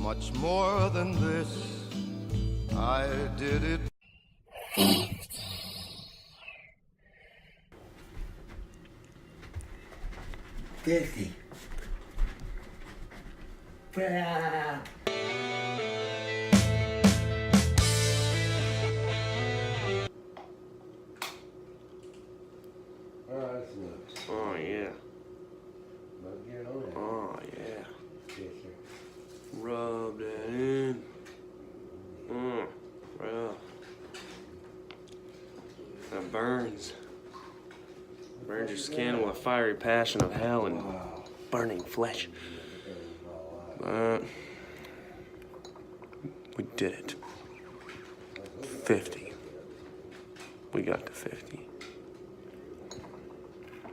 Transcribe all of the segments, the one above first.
much more than this. I did it. 50. That's nuts. Oh yeah. Get on it. Oh yeah. Yes, sir. Rub that in. Well. That burns. Burns your skin with a fiery passion of hell and burning flesh. But we did it. 50. We got to 50.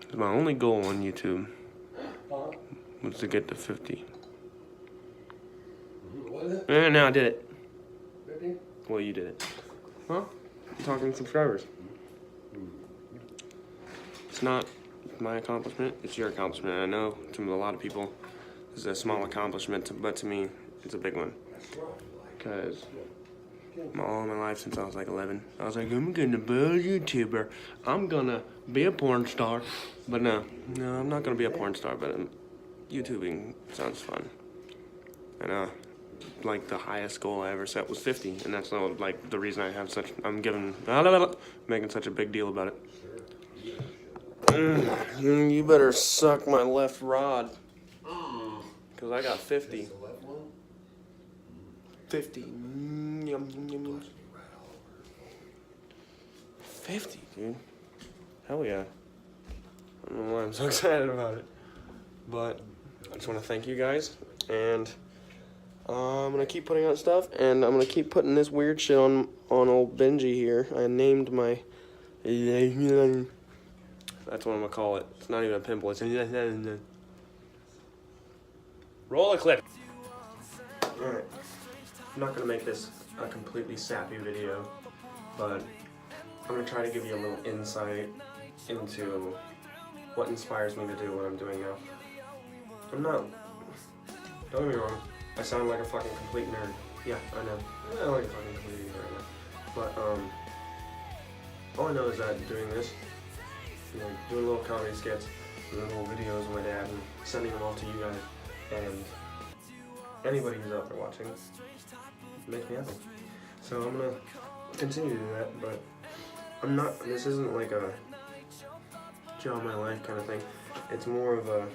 It was my only goal on YouTube was to get to 50. And now I did it. 50? Well, you did it. Huh? I'm talking subscribers. It's not my accomplishment, it's your accomplishment. I know to a lot of people this is a small accomplishment, but to me, it's a big one. Because all my life since I was like 11, I was like, I'm gonna be a YouTuber. I'm gonna be a porn star. But no, I'm not gonna be a porn star, but YouTubing sounds fun. And like the highest goal I ever set was 50, and that's not like the reason I have such, making such a big deal about it. You better suck my left rod. Because I got 50. 50. 50, dude. Hell yeah. I don't know why I'm so excited about it. But I just want to thank you guys. And I'm going to keep putting out stuff. And I'm going to keep putting this weird shit on old Benji here. I named my... That's what I'm going to call it. It's not even a pimple. It's a... Roll a clip. Alright. I'm not going to make this a completely sappy video, but I'm going to try to give you a little insight into what inspires me to do what I'm doing now. I'm not... Don't get me wrong. I sound like a fucking complete nerd. Yeah, I know. I sound like a fucking complete nerd right now. But, all I know is that doing this, you know, doing little comedy skits, doing little videos with my dad, and sending them all to you guys, and anybody who's out there watching, makes me happy. So I'm gonna continue to do that, but I'm not, this isn't like a job my life kind of thing. It's more of a,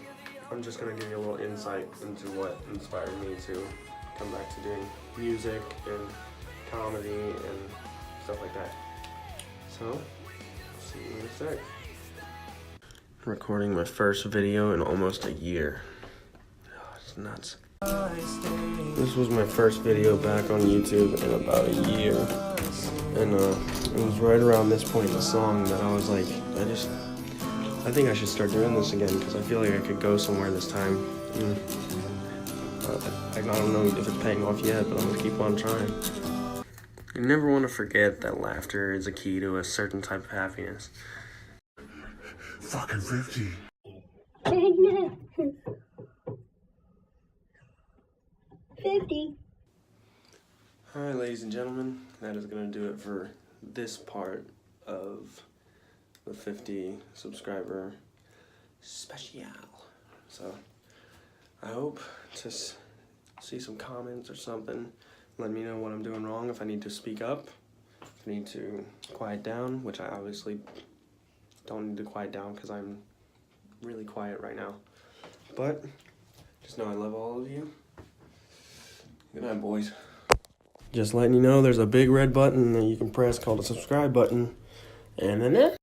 I'm just gonna give you a little insight into what inspired me to come back to doing music and comedy and stuff like that. So, see you in a sec. Recording my first video in almost a year. Oh, it's nuts. This was my first video back on YouTube in about a year. And it was right around this point in the song that I was like, I think I should start doing this again because I feel like I could go somewhere this time. I don't know if it's paying off yet, but I'm gonna keep on trying. You never want to forget that laughter is a key to a certain type of happiness. Fucking 50. 50. Alright, ladies and gentlemen, that is going to do it for this part of the 50 subscriber special. So, I hope to see some comments or something. Let me know what I'm doing wrong, if I need to speak up, if I need to quiet down, which I obviously don't need to quiet down because I'm really quiet right now. But, just know I love all of you. Good night, boys. Just letting you know there's a big red button that you can press called the subscribe button. And then